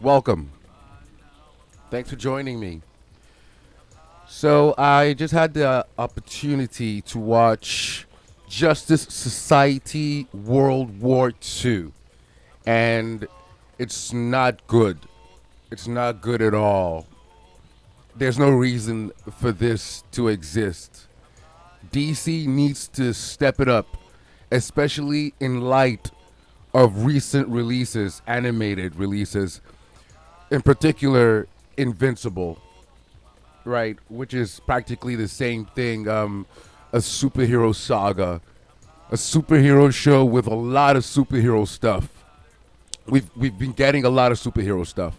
Welcome. Thanks for joining me. So, I just had the opportunity to watch Justice Society World War II, and it's not good. It's not good at all. There's no reason for this to exist. DC needs to step it up, especially in light of recent releases, animated releases, in particular Invincible, right? Which is practically the same thing, a superhero saga, a superhero show with a lot of superhero stuff. We've been getting a lot of superhero stuff.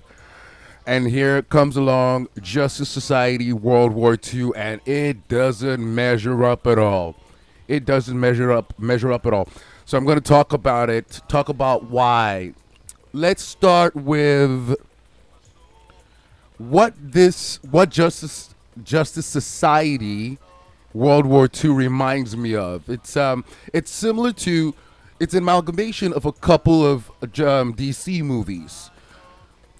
And here comes along Justice Society World War II, and it doesn't measure up at all. It doesn't measure up at all. So I'm going to talk about it, talk about why. Let's start with what Justice Society World War II reminds me of. It's similar to, it's an amalgamation of a couple of DC movies.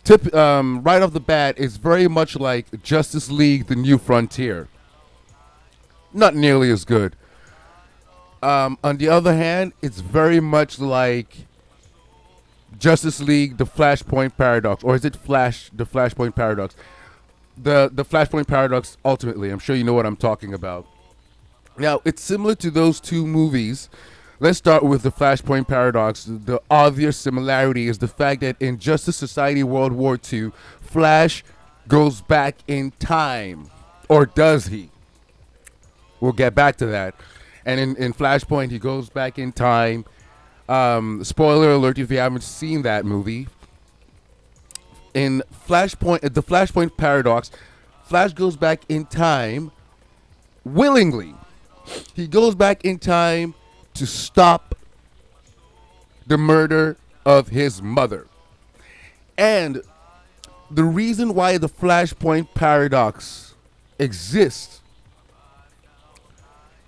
Right off the bat, it's very much like Justice League: The New Frontier. Not nearly as good. On the other hand, it's very much like Justice League: The Flashpoint Paradox, or is it The Flashpoint Paradox? The Flashpoint Paradox. Ultimately, I'm sure you know what I'm talking about. Now, it's similar to those two movies. Let's start with the Flashpoint Paradox. The obvious similarity is the fact that in Justice Society World War II, Flash goes back in time. Or does he? We'll get back to that. And in Flashpoint, he goes back in time. Spoiler alert if you haven't seen that movie. In the Flashpoint Paradox, Flash goes back in time willingly. He goes back in time to stop the murder of his mother. And the reason why the Flashpoint Paradox exists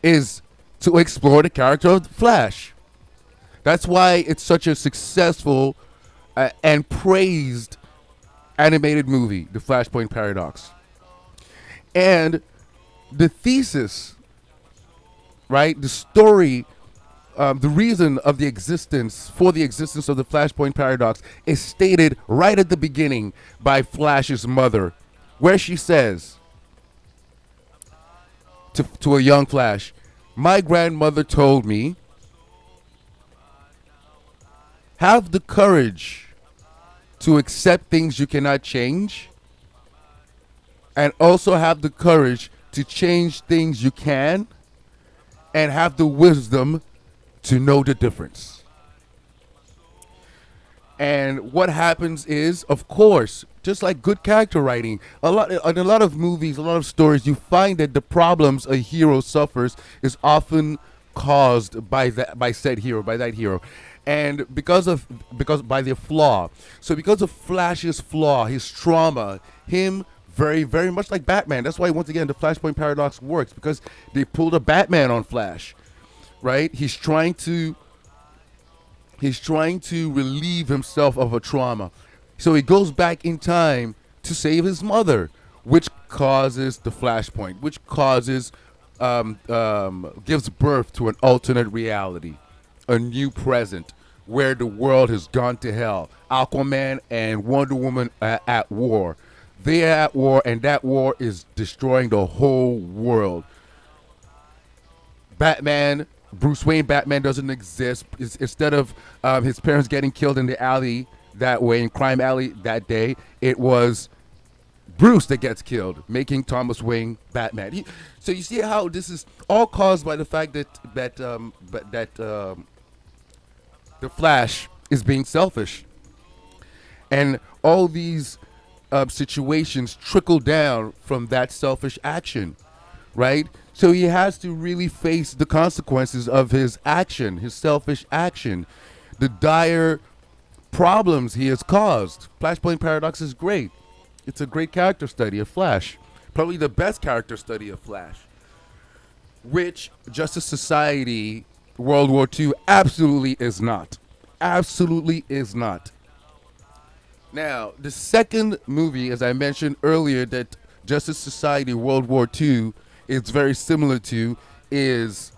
is to explore the character of Flash. That's why it's such a successful and praised animated movie, The Flashpoint Paradox. And the thesis, right, the story, the reason of the existence, for the existence of the Flashpoint Paradox is stated right at the beginning by Flash's mother, where she says to a young Flash, "My grandmother told me, have the courage to accept things you cannot change, and also have the courage to change things you can, and have the wisdom to know the difference." And what happens is, of course, just like good character writing, in a lot of movies, a lot of stories, you find that the problems a hero suffers is often caused by said hero, by that hero. And because by their flaw. So because of Flash's flaw, his trauma, him very, very much like Batman. That's why, once again, the Flashpoint Paradox works, because they pulled a Batman on Flash, right? He's trying to relieve himself of a trauma. So he goes back in time to save his mother, which causes the Flashpoint, which causes, gives birth to an alternate reality, a new present, where the world has gone to hell. Aquaman and Wonder Woman are at war. They are at war, and that war is destroying the whole world. Bruce Wayne Batman doesn't exist. Instead of his parents getting killed in the alley that way, in Crime Alley that day, it was Bruce that gets killed, making Thomas Wayne Batman. So you see how this is all caused by the fact that the Flash is being selfish, and all these situations trickle down from that selfish action, right? So he has to really face the consequences of his action, his selfish action, the dire problems he has caused. Flashpoint Paradox is great. It's a great character study of Flash. Probably the best character study of Flash. Which Justice Society World War II absolutely is not. Absolutely is not. Now, the second movie, as I mentioned earlier, that Justice Society World War II is very similar to, is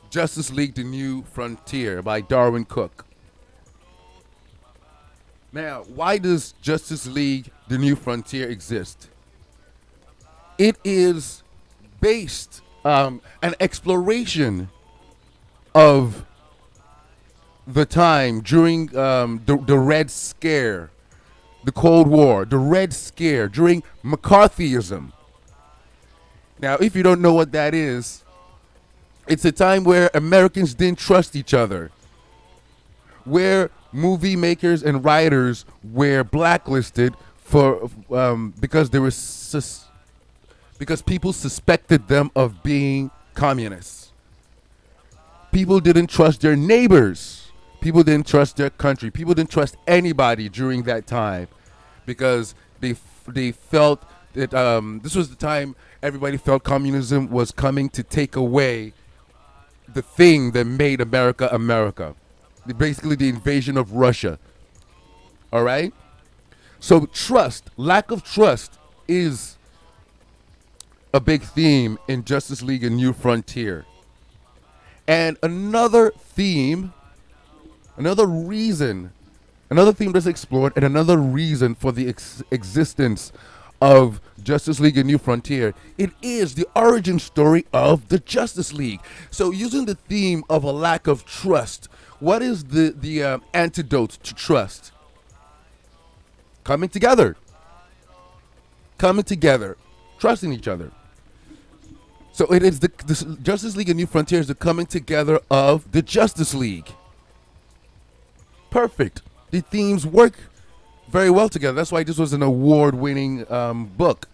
Justice League: The New Frontier by Darwin Cook. Now, why does Justice League: The New Frontier exist? It is based an exploration of the time during the Red Scare, the Cold War, the Red Scare, during McCarthyism. Now, if you don't know what that is, it's a time where Americans didn't trust each other, where movie makers and writers were blacklisted for because there was because people suspected them of being communists. People didn't trust their neighbors. People didn't trust their country. People didn't trust anybody during that time because they felt that this was the time everybody felt communism was coming to take away the thing that made America America. Basically, the invasion of Russia. All right? So, trust, lack of trust is a big theme in Justice League: A New Frontier. And another theme, another reason, another theme that's explored, and another reason for the existence of Justice League: A New Frontier, it is the origin story of the Justice League. So, using the theme of a lack of trust, what is the antidote to trust? Coming together. Coming together. Trusting each other. So it is the Justice League: A New Frontier is the coming together of the Justice League. Perfect. The themes work very well together. That's why this was an award-winning book.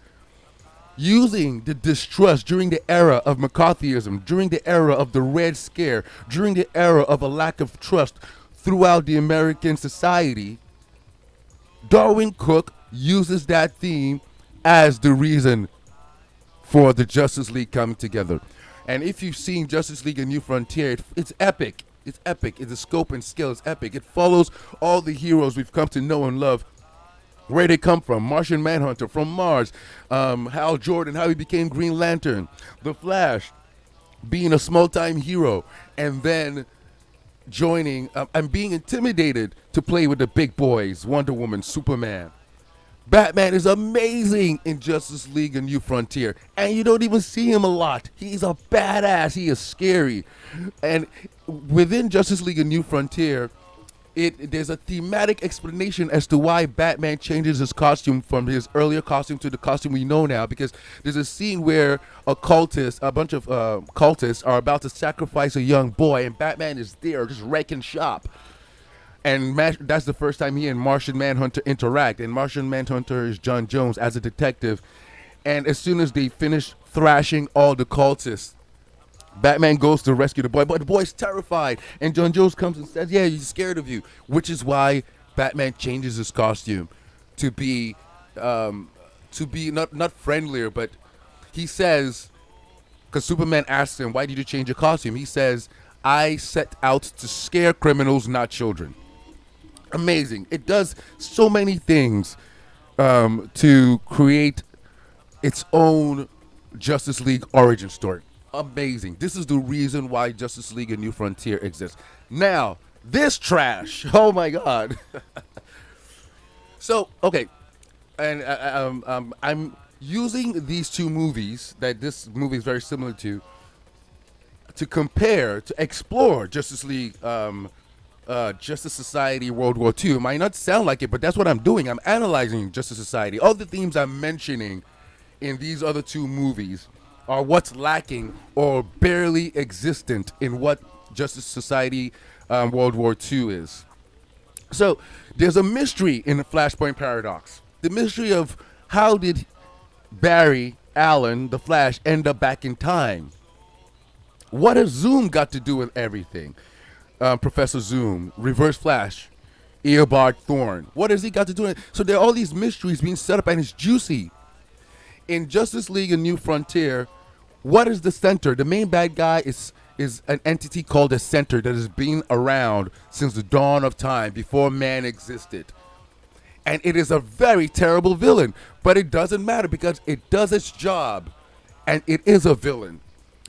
Using the distrust during the era of McCarthyism, during the era of the Red Scare, during the era of a lack of trust throughout the American society, Darwin Cook uses that theme as the reason for the Justice League coming together. And if you've seen Justice League: A New Frontier, it's epic. It's epic. The scope and scale is epic. It follows all the heroes we've come to know and love, where they come from. Martian Manhunter from Mars, Hal Jordan, how he became Green Lantern, The Flash, being a small-time hero, and then joining and being intimidated to play with the big boys, Wonder Woman, Superman. Batman is amazing in Justice League: A New Frontier, and you don't even see him a lot. He's a badass. He is scary. And within Justice League: A New Frontier, there's a thematic explanation as to why Batman changes his costume from his earlier costume to the costume we know now, because there's a scene where a bunch of cultists are about to sacrifice a young boy, and Batman is there just wrecking shop. And that's the first time he and Martian Manhunter interact. And Martian Manhunter is John Jones as a detective. And as soon as they finish thrashing all the cultists, Batman goes to rescue the boy, but the boy's terrified. And John Jones comes and says, yeah, he's scared of you. Which is why Batman changes his costume to be not friendlier, but he says, because Superman asks him, why did you change your costume? He says, I set out to scare criminals, not children. Amazing. It does so many things to create its own Justice League origin story. Amazing. This is the reason why Justice League: A New Frontier exists. Now, this trash. Oh my God. So, okay. And I'm using these two movies that this movie is very similar to compare, to explore Justice League, Justice Society World War II. It might not sound like it, but that's what I'm doing. I'm analyzing Justice Society. All the themes I'm mentioning in these other two movies are what's lacking or barely existent in what Justice Society World War II is. So there's a mystery in the Flashpoint Paradox. The mystery of how did Barry Allen, the Flash, end up back in time? What has Zoom got to do with everything? Professor Zoom, Reverse Flash, Eobard Thorne. What has he got to do with it? So there are all these mysteries being set up, and it's juicy. In Justice League: A New Frontier, what is the Center? The main bad guy is an entity called a Center that has been around since the dawn of time, before man existed. and it is a very terrible villain. But it doesn't matter because it does its job, and it is a villain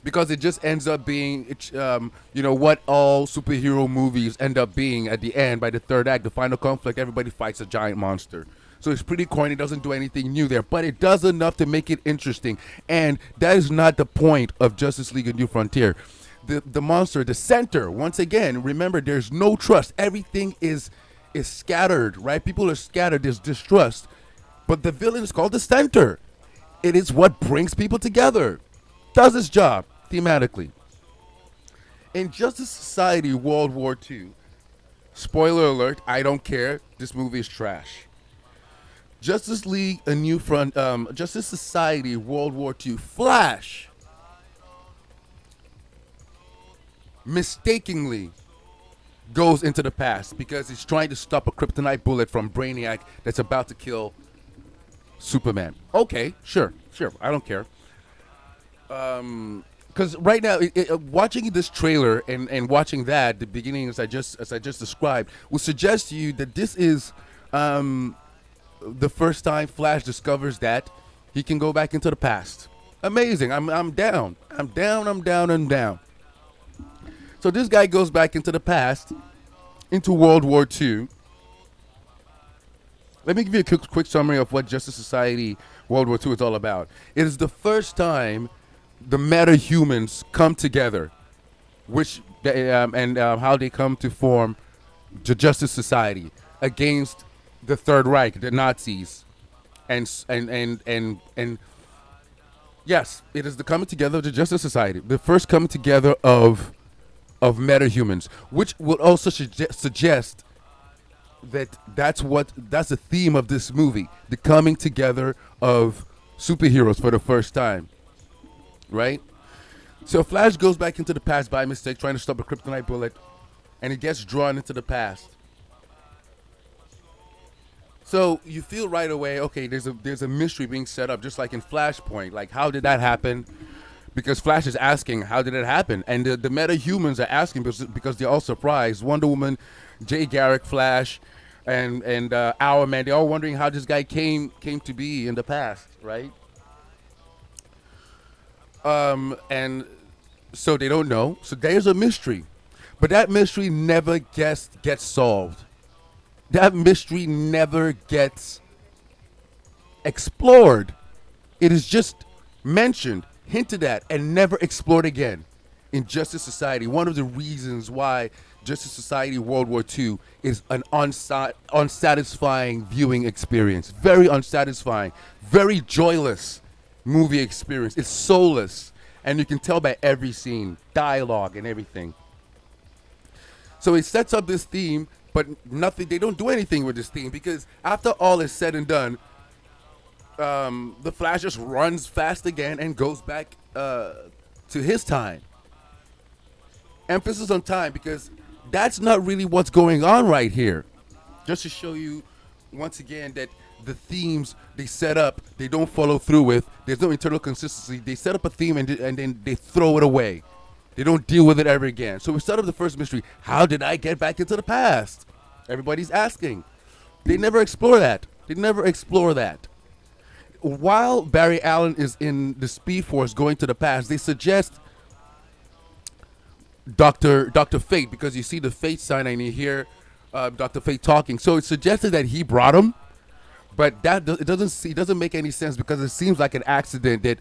because it just ends up being, what all superhero movies end up being at the end by the third act, the final conflict. Everybody fights a giant monster. So it's pretty corny. It doesn't do anything new there, but it does enough to make it interesting. And that is not the point of Justice League: A New Frontier. The monster, the center. Once again, remember, there's no trust. Everything is scattered, right? People are scattered. There's distrust, but the villain is called the center. It is what brings people together. Does its job thematically. In Justice Society World War II, spoiler alert, I don't care. This movie is trash. Justice League, A New Front, Justice Society World War II, Flash mistakenly goes into the past because he's trying to stop a kryptonite bullet from Brainiac that's about to kill Superman. Okay, sure, I don't care. Because right now, watching this trailer and watching that, the beginning as I just described, will suggest to you that this is the first time Flash discovers that he can go back into the past. Amazing! I'm down. I'm down. So this guy goes back into the past, into World War II. Let me give you a quick summary of what Justice Society World War II is all about. It is the first time the meta-humans come together, how they come to form the Justice Society against the Third Reich, the Nazis, and yes, it is the coming together of the Justice Society, the first coming together of meta-humans, which will also suggest that that's the theme of this movie, the coming together of superheroes for the first time, right? So Flash goes back into the past by mistake, trying to stop a kryptonite bullet, and he gets drawn into the past. So you feel right away, okay, there's a mystery being set up, just like in Flashpoint. Like, how did that happen? Because Flash is asking, how did it happen? And the meta-humans are asking because they're all surprised. Wonder Woman, Jay Garrick, Flash, and Hourman, they're all wondering how this guy came to be in the past, right? And so they don't know. So there's a mystery. But that mystery never gets solved. That mystery never gets explored. It is just mentioned, hinted at, and never explored again in Justice Society. One of the reasons why Justice Society World War II is an unsatisfying viewing experience. Very unsatisfying, very joyless movie experience. It's soulless, and you can tell by every scene, dialogue and everything. So it sets up this theme, but nothing. They don't do anything with this theme because after all is said and done, the Flash just runs fast again and goes back to his time. Emphasis on time because that's not really what's going on right here. Just to show you once again that the themes they set up, they don't follow through with. There's no internal consistency. They set up a theme and then they throw it away. They don't deal with it ever again. So we start up the first mystery. How did I get back into the past? Everybody's asking. They never explore that. While Barry Allen is in the Speed Force going to the past, they suggest Dr. Fate, because you see the Fate sign and you hear Dr. Fate talking. So it's suggested that he brought him, but it doesn't make any sense because it seems like an accident that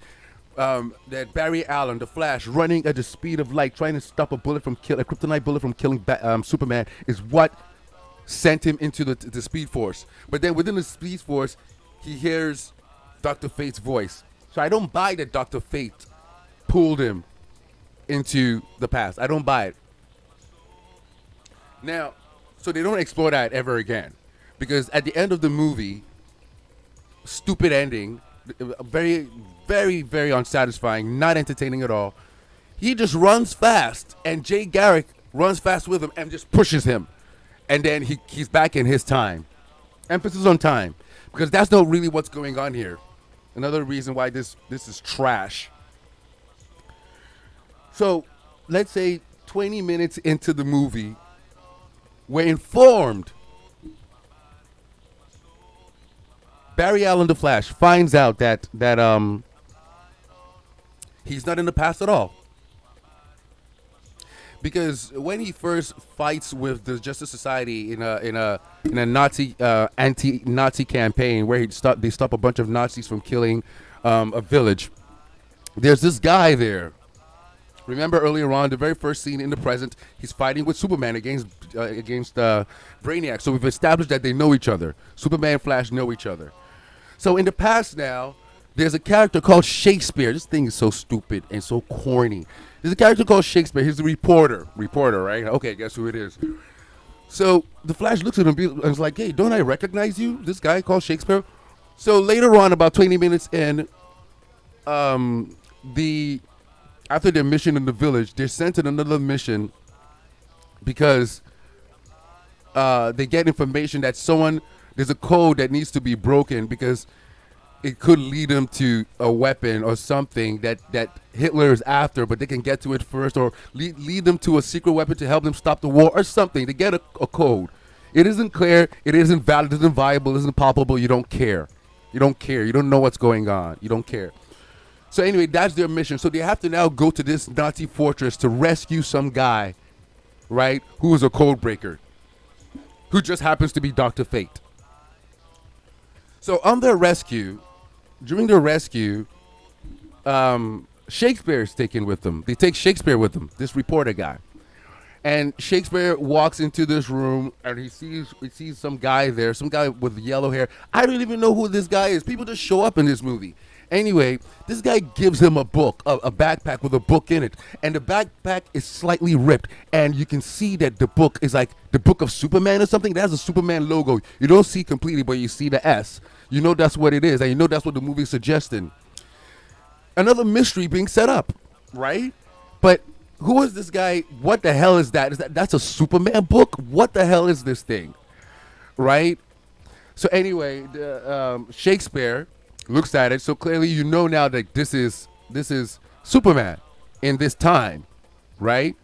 Barry Allen, the Flash, running at the speed of light, trying to stop a kryptonite bullet from killing Superman, is what sent him into the Speed Force. But then within the Speed Force, he hears Dr. Fate's voice. So I don't buy that Dr. Fate pulled him into the past. I don't buy it. Now, so they don't explore that ever again. Because at the end of the movie, stupid ending, very, very, very unsatisfying, not entertaining at all. He just runs fast, and Jay Garrick runs fast with him and just pushes him. And then he's back in his time. Emphasis on time. Because that's not really what's going on here. Another reason why this is trash. So, let's say 20 minutes into the movie, we're informed Barry Allen, the Flash, finds out that he's not in the past at all. Because when he first fights with the Justice Society in a Nazi anti-Nazi campaign where they stop a bunch of Nazis from killing a village, there's this guy there. Remember earlier on, the very first scene in the present, he's fighting with Superman against Brainiac. So we've established that they know each other. Superman and Flash know each other. So in the past now, there's a character called Shakespeare. This thing is so stupid and so corny. There's a character called Shakespeare. He's the reporter. Reporter, right? Okay, guess who it is. So the Flash looks at him and is like, hey, don't I recognize you? This guy called Shakespeare? So later on, about 20 minutes in, after their mission in the village, they're sent on another mission because they get information that there's a code that needs to be broken because it could lead them to a weapon or something that Hitler is after, but they can get to it first, or lead them to a secret weapon to help them stop the war or something. They get a code. It isn't clear. It isn't valid. It isn't viable. It isn't palpable. You don't care. You don't care. You don't know what's going on. You don't care. So anyway, that's their mission. So they have to now go to this Nazi fortress to rescue some guy, right, who is a code breaker, who just happens to be Dr. Fate. So during their rescue, Shakespeare is taken with them. They take Shakespeare with them, this reporter guy. And Shakespeare walks into this room and he sees some guy there, some guy with yellow hair. I don't even know who this guy is. People just show up in this movie. Anyway, this guy gives him a book, a backpack with a book in it. And the backpack is slightly ripped. And you can see that the book is like the book of Superman or something. It has a Superman logo. You don't see completely, but you see the S. You know that's what it is. And you know that's what the movie's suggesting. Another mystery being set up, right? But who is this guy? What the hell is that? That's a Superman book? What the hell is this thing? Right? So anyway, Shakespeare looks at it. So clearly you know now that this is Superman in this time, right?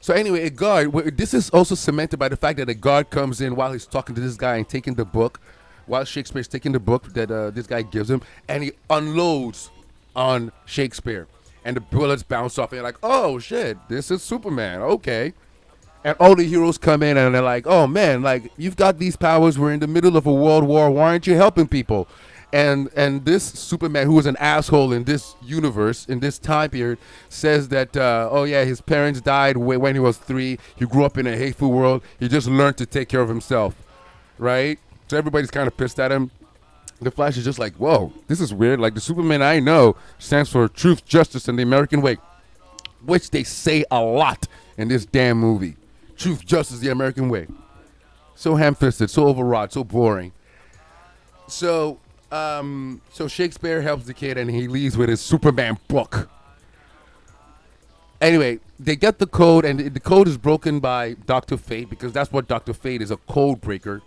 So anyway, a guard, this is also cemented by the fact that a guard comes in while he's talking to this guy and taking the book, while Shakespeare's taking the book that this guy gives him, and he unloads on Shakespeare. And the bullets bounce off, and you're like, oh shit, this is Superman, okay. And all the heroes come in and they're like, oh man, like you've got these powers, we're in the middle of a world war, why aren't you helping people? And this Superman, who is an asshole in this universe, in this time period, says that, oh yeah, his parents died when he was 3, he grew up in a hateful world, he just learned to take care of himself, right? So everybody's kind of pissed at him. The Flash is just like, whoa, this is weird. Like the Superman I know stands for truth, justice, and the American way, which they say a lot in this damn movie. Truth, justice, the American way. So ham-fisted, so overwrought, so boring. So Shakespeare helps the kid and he leaves with his Superman book. Anyway, they get the code, and the code is broken by Dr. Fate, because that's what Dr. Fate is, a code breaker.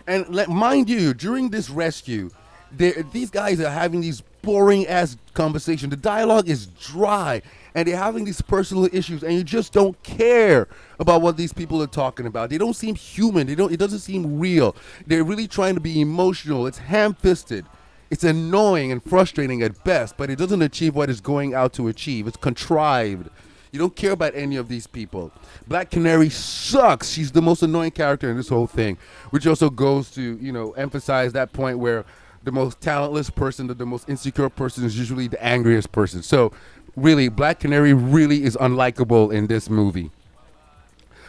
And mind you, during this rescue, these guys are having these boring-ass conversations. The dialogue is dry, and they're having these personal issues, and you just don't care about what these people are talking about. They don't seem human. It doesn't seem real. They're really trying to be emotional. It's ham-fisted. It's annoying and frustrating at best, but it doesn't achieve what it's going out to achieve. It's contrived. You don't care about any of these people. Black Canary sucks. She's the most annoying character in this whole thing, which also goes to, emphasize that point where the most talentless person, the most insecure person is usually the angriest person. So really, Black Canary really is unlikable in this movie.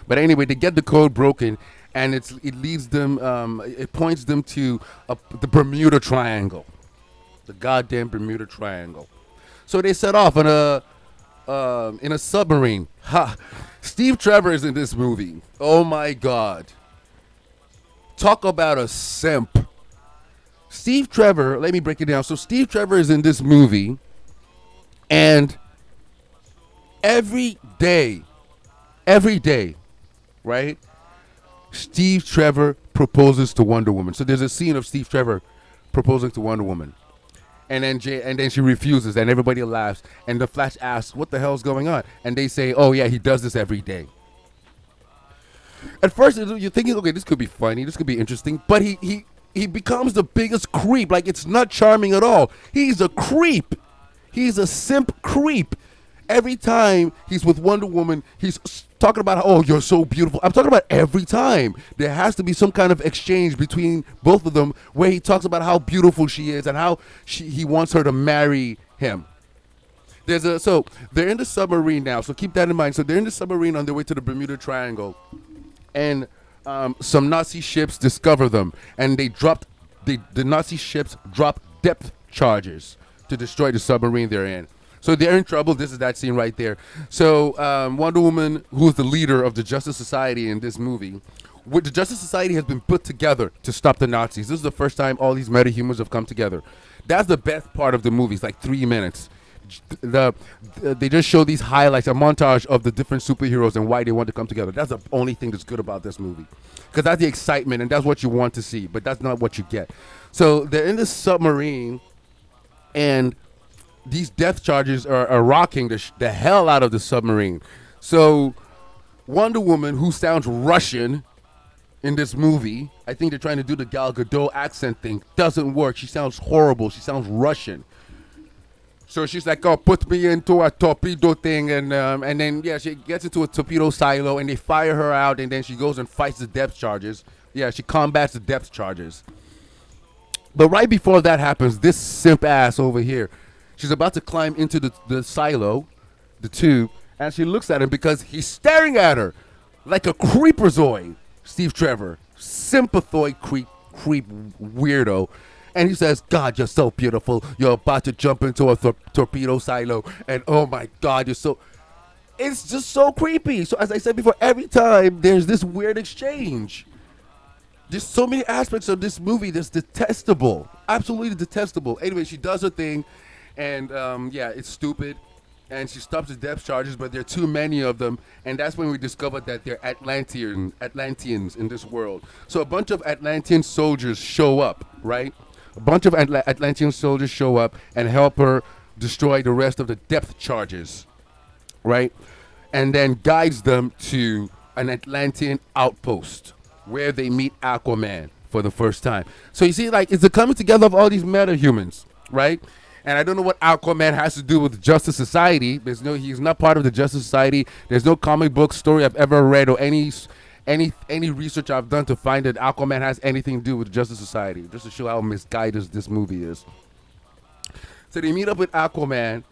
But anyway, they get the code broken, and it leads them, it points them to the Bermuda Triangle. The goddamn Bermuda Triangle. So they set off in a submarine. Ha! Steve Trevor is in this movie. Oh my God. Talk about a simp. Steve Trevor, let me break it down. So Steve Trevor is in this movie, and every day, right? Steve Trevor proposes to Wonder Woman. So there's a scene of Steve Trevor proposing to Wonder Woman. And then she refuses, and everybody laughs. And the Flash asks, what the hell's going on? And they say, oh yeah, he does this every day. At first, you're thinking, okay, this could be funny, this could be interesting, but he becomes the biggest creep. Like, it's not charming at all. He's a creep. He's a simp creep. Every time he's with Wonder Woman, he's talking about, oh, you're so beautiful. I'm talking about every time. There has to be some kind of exchange between both of them where he talks about how beautiful she is and how he wants her to marry him. So they're in the submarine now. So keep that in mind. So they're in the submarine on their way to the Bermuda Triangle, and some Nazi ships discover them, and the Nazi ships drop depth charges to destroy the submarine they're in. So they're in trouble. This is that scene right there. So Wonder Woman, who is the leader of the Justice Society in this movie, the Justice Society has been put together to stop the Nazis. This is the first time all these metahumans have come together. That's the best part of the movie. It's like 3 minutes. They just show these highlights, a montage of the different superheroes and why they want to come together. That's the only thing that's good about this movie, because that's the excitement and that's what you want to see, but that's not what you get. So they're in this submarine, and these death charges are rocking the hell out of the submarine. So Wonder Woman, who sounds Russian in this movie, I think they're trying to do the Gal Gadot accent thing, doesn't work. She sounds horrible. She sounds Russian. So she's like, oh, put me into a torpedo thing. And then, yeah, she gets into a torpedo silo, and they fire her out, and then she goes and fights the depth charges. Yeah, she combats the depth charges. But right before that happens, this simp ass over here, she's about to climb into the silo, the tube, and she looks at him because he's staring at her like a creeperzoid. Steve Trevor, sympathoid creep weirdo. And he says, God, you're so beautiful. You're about to jump into a torpedo silo. And oh my God, you're so... It's just so creepy. So as I said before, every time there's this weird exchange. There's so many aspects of this movie that's detestable. Absolutely detestable. Anyway, she does her thing. And yeah, it's stupid. And she stops the depth charges, but there are too many of them. And that's when we discovered that they're Atlanteans in this world. So a bunch of Atlantean soldiers show up, right? A bunch of Atlantean soldiers show up and help her destroy the rest of the depth charges, right? And then guides them to an Atlantean outpost where they meet Aquaman for the first time. So you see, like, it's the coming together of all these metahumans, right? And I don't know what Aquaman has to do with the Justice Society. He's not part of the Justice Society. There's no comic book story I've ever read or any research I've done to find that Aquaman has anything to do with the Justice Society, just to show how misguided this movie is. So they meet up with Aquaman,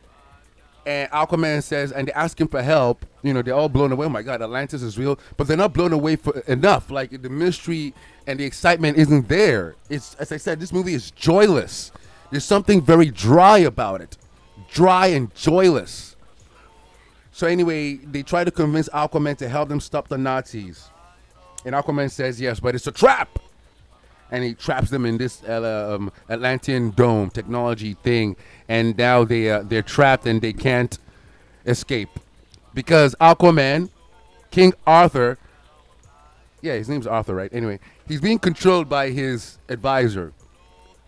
and Aquaman says, and they ask him for help. You know, they're all blown away. Oh my God, Atlantis is real, but they're not blown away for enough. Like, the mystery and the excitement isn't there. It's, as I said, this movie is joyless. There's something very dry about it, dry and joyless. So anyway, they try to convince Aquaman to help them stop the Nazis. And Aquaman says yes, but it's a trap. And he traps them in this Atlantean dome technology thing. And now they're trapped and they can't escape. Because Aquaman, King Arthur, yeah, his name's Arthur, right? Anyway, he's being controlled by his advisor.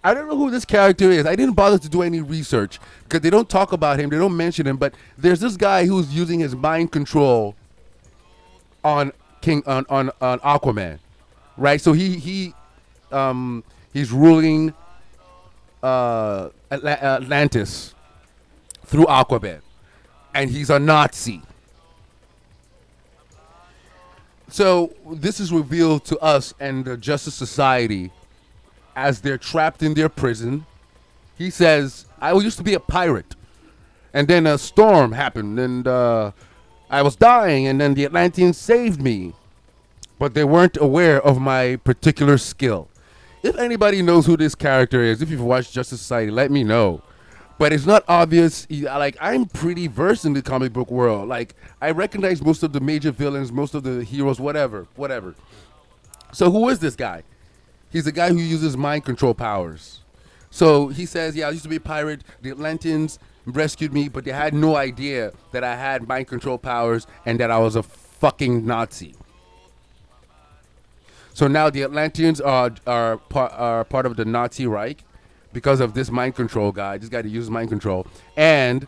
I don't know who this character is. I didn't bother to do any research because they don't talk about him. They don't mention him. But there's this guy who's using his mind control on Aquaman, right? So he's ruling Atlantis through Aquaman, and he's a Nazi. So this is revealed to us and the Justice Society as they're trapped in their prison. He says, I used to be a pirate, and then a storm happened, and I was dying, and then the Atlanteans saved me, but they weren't aware of my particular skill. If anybody knows who this character is, if you've watched Justice Society, let me know. But it's not obvious. Like, I'm pretty versed in the comic book world. Like, I recognize most of the major villains, most of the heroes, whatever. So who is this guy? He's a guy who uses mind control powers. So he says, yeah, I used to be a pirate. The Atlanteans rescued me, but they had no idea that I had mind control powers and that I was a fucking Nazi. So now the Atlanteans are part of the Nazi Reich because of this mind control guy. This guy that uses mind control. And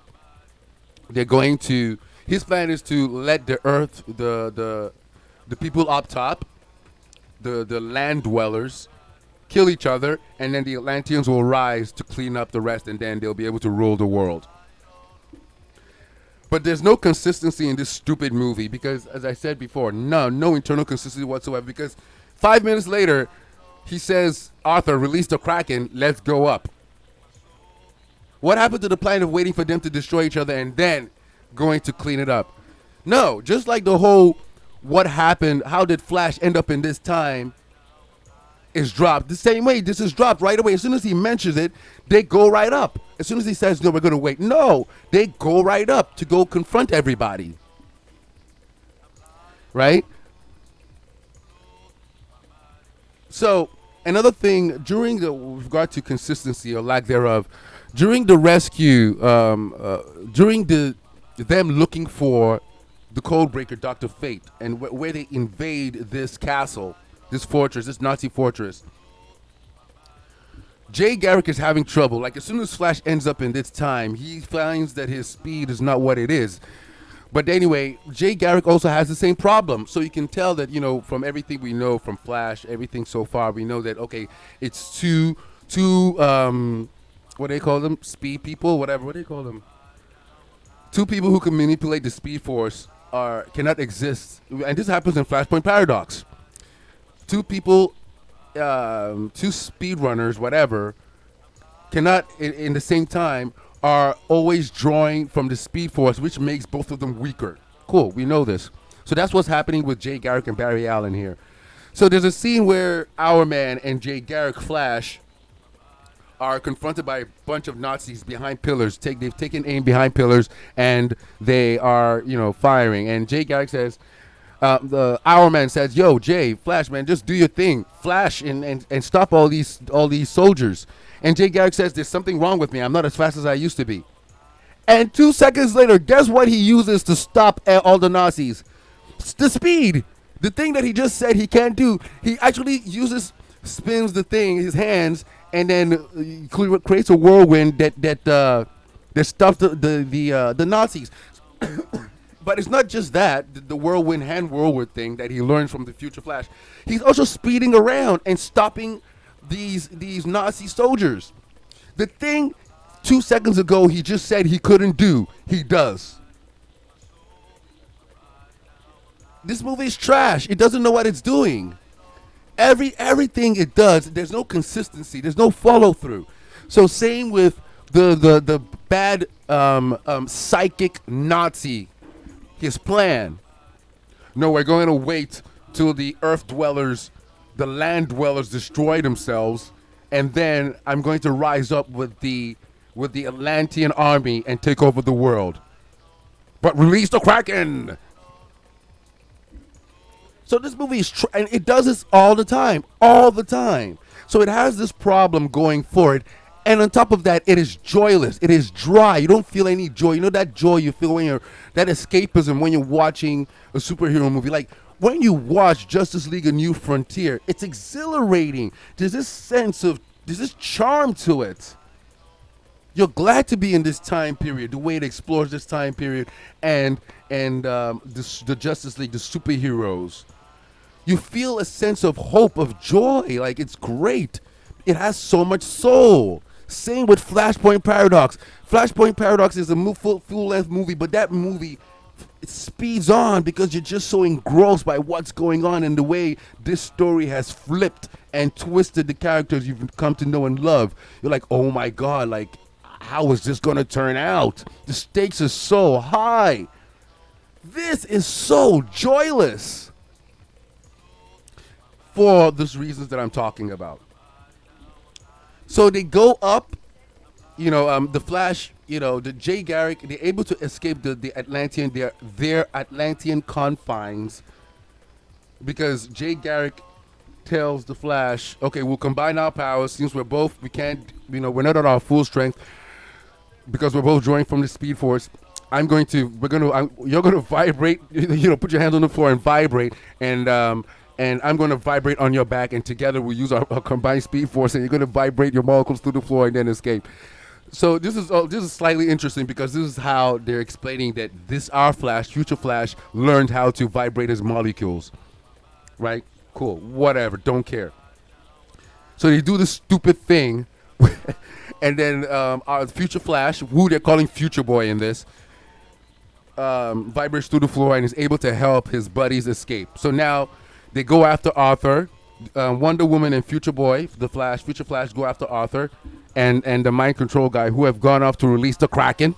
they're going to... His plan is to let the Earth, the The people up top, the land dwellers, kill each other, and then the Atlanteans will rise to clean up the rest, and then they'll be able to rule the world. But there's no consistency in this stupid movie because, as I said before, no internal consistency whatsoever. Because 5 minutes later, he says, "Arthur, release the Kraken. Let's go up." What happened to the plan of waiting for them to destroy each other and then going to clean it up? No, just like the whole what happened, how did Flash end up in this time is dropped. The same way this is dropped right away. As soon as he mentions it, they go right up. As soon as he says, no, we're going to wait. No, they go right up to go confront everybody. Right? So, another thing, during the, with regard to consistency or lack thereof, during the rescue, during them looking for the Codebreaker, Dr. Fate, and where they invade this castle, this fortress, this Nazi fortress, Jay Garrick is having trouble. Like, as soon as Flash ends up in this time, he finds that his speed is not what it is. But anyway, Jay Garrick also has the same problem. So you can tell that, you know, from everything we know from Flash, everything so far, we know that, okay, it's two what do they call them? Speed people, whatever. What do they call them? Two people who can manipulate the Speed Force cannot exist. And this happens in Flashpoint Paradox. Two people, two speedrunners, whatever, cannot in the same time are always drawing from the Speed Force, which makes both of them weaker. Cool, we know this. So that's what's happening with Jay Garrick and Barry Allen here. So there's a scene where Our Man and Jay Garrick Flash are confronted by a bunch of Nazis behind pillars. They've taken aim behind pillars, and they are, you know, firing. And Jay Garrick says, the Our Man says, "Yo, Jay, Flash, man, just do your thing, Flash, and stop all these soldiers." And Jay Garrick says, "There's something wrong with me. I'm not as fast as I used to be." And 2 seconds later, guess what he uses to stop all the Nazis? The speed. The thing that he just said he can't do. He actually spins the thing, his hands, and then creates a whirlwind that stops the Nazis. But it's not just that, the whirlwind hand whirlwind thing that he learns from the Future Flash. He's also speeding around and stopping these Nazi soldiers. The thing 2 seconds ago he just said he couldn't do, he does. This movie is trash. It doesn't know what it's doing. Everything it does, there's no consistency. There's no follow through. So same with the bad psychic Nazi. His plan. No, we're going to wait till the Earth dwellers, the land dwellers, destroy themselves, and then I'm going to rise up with the Atlantean army and take over the world. But release the Kraken. So this movie is, and it does this all the time. So it has this problem going for it. And on top of that, it is joyless. It is dry. You don't feel any joy. You know that joy you feel that escapism when you're watching a superhero movie. Like when you watch Justice League: A New Frontier, it's exhilarating. There's this charm to it. You're glad to be in this time period, the way it explores this time period, and the Justice League, the superheroes. You feel a sense of hope, of joy. Like, it's great. It has so much soul. Same with Flashpoint Paradox. Flashpoint Paradox is a full-length movie, but that movie, it speeds on because you're just so engrossed by what's going on and the way this story has flipped and twisted the characters you've come to know and love. You're like, oh my God, like, how is this going to turn out? The stakes are so high. This is so joyless for those reasons that I'm talking about. So they go up, the Flash, the Jay Garrick, they're able to escape the Atlantean, their Atlantean confines, because Jay Garrick tells the Flash, okay, we'll combine our powers since we're not at our full strength because we're both drawing from the Speed Force. You're going to vibrate, put your hands on the floor and vibrate, and I'm going to vibrate on your back, and together we'll use our combined Speed Force, and you're going to vibrate your molecules through the floor and then escape. So this is slightly interesting because this is how they're explaining that our Flash, Future Flash, learned how to vibrate his molecules. right? Cool, whatever, don't care. So they do this stupid thing, and then our Future Flash, who they're calling Future Boy in this, vibrates through the floor and is able to help his buddies escape. So now they go after Arthur. Wonder Woman and Future Boy, the Flash, Future Flash, go after Arthur and the mind control guy, who have gone off to release the Kraken.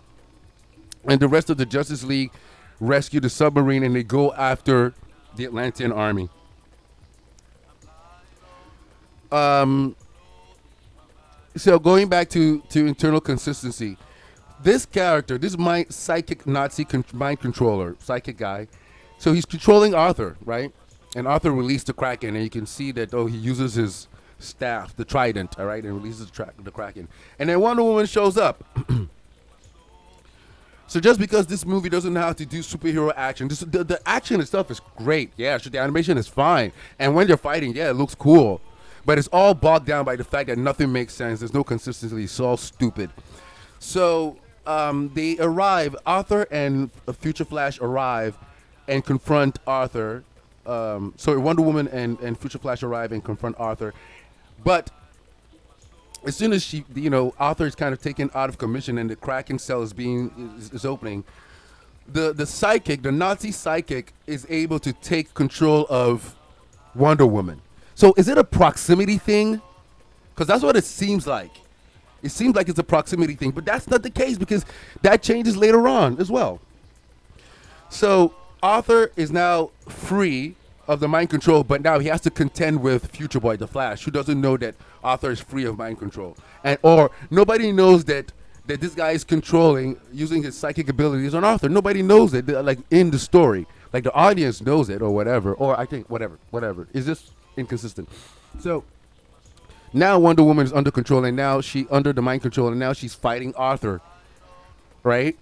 And the rest of the Justice League rescue the submarine, and they go after the Atlantean army. Um, so going back to internal consistency, this character, this mind psychic Nazi mind controller, psychic guy, so he's controlling Arthur, right? And Arthur released the Kraken, and you can see that he uses his staff, the Trident, all right, and releases the Kraken. And then Wonder Woman shows up. So just because this movie doesn't know how to do superhero action, the action itself is great. Yeah, the animation is fine. And when they're fighting, yeah, it looks cool. But it's all bogged down by the fact that nothing makes sense. There's no consistency. It's all stupid. So they arrive. Arthur and Future Flash arrive and confront Arthur. So Wonder Woman and Future Flash arrive and confront Arthur. But as soon as Arthur is kind of taken out of commission and the Kraken cell is opening, the psychic, the Nazi psychic, is able to take control of Wonder Woman. So is it a proximity thing? Because that's what it seems like. It seems like it's a proximity thing, but that's not the case, because that changes later on as well. So Arthur is now free of the mind control, but now he has to contend with Future Boy, the Flash, who doesn't know that Arthur is free of mind control, or nobody knows that this guy is controlling using his psychic abilities on Arthur. Nobody knows it, like in the story, like the audience knows it or whatever, or I think whatever. Is this inconsistent? So now Wonder Woman is under control, and now she under the mind control, and now she's fighting Arthur, right?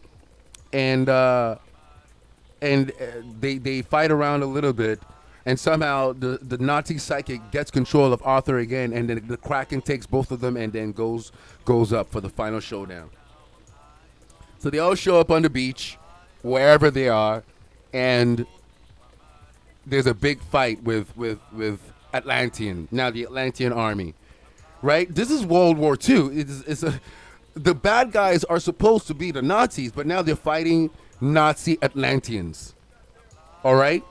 And they fight around a little bit, and somehow the Nazi psychic gets control of Arthur again, and then the Kraken takes both of them and then goes up for the final showdown. So they all show up on the beach, wherever they are, and there's a big fight with Atlantean, now the Atlantean army, right? This is World War II. The bad guys are supposed to be the Nazis, but now they're fighting Nazi Atlanteans. All right?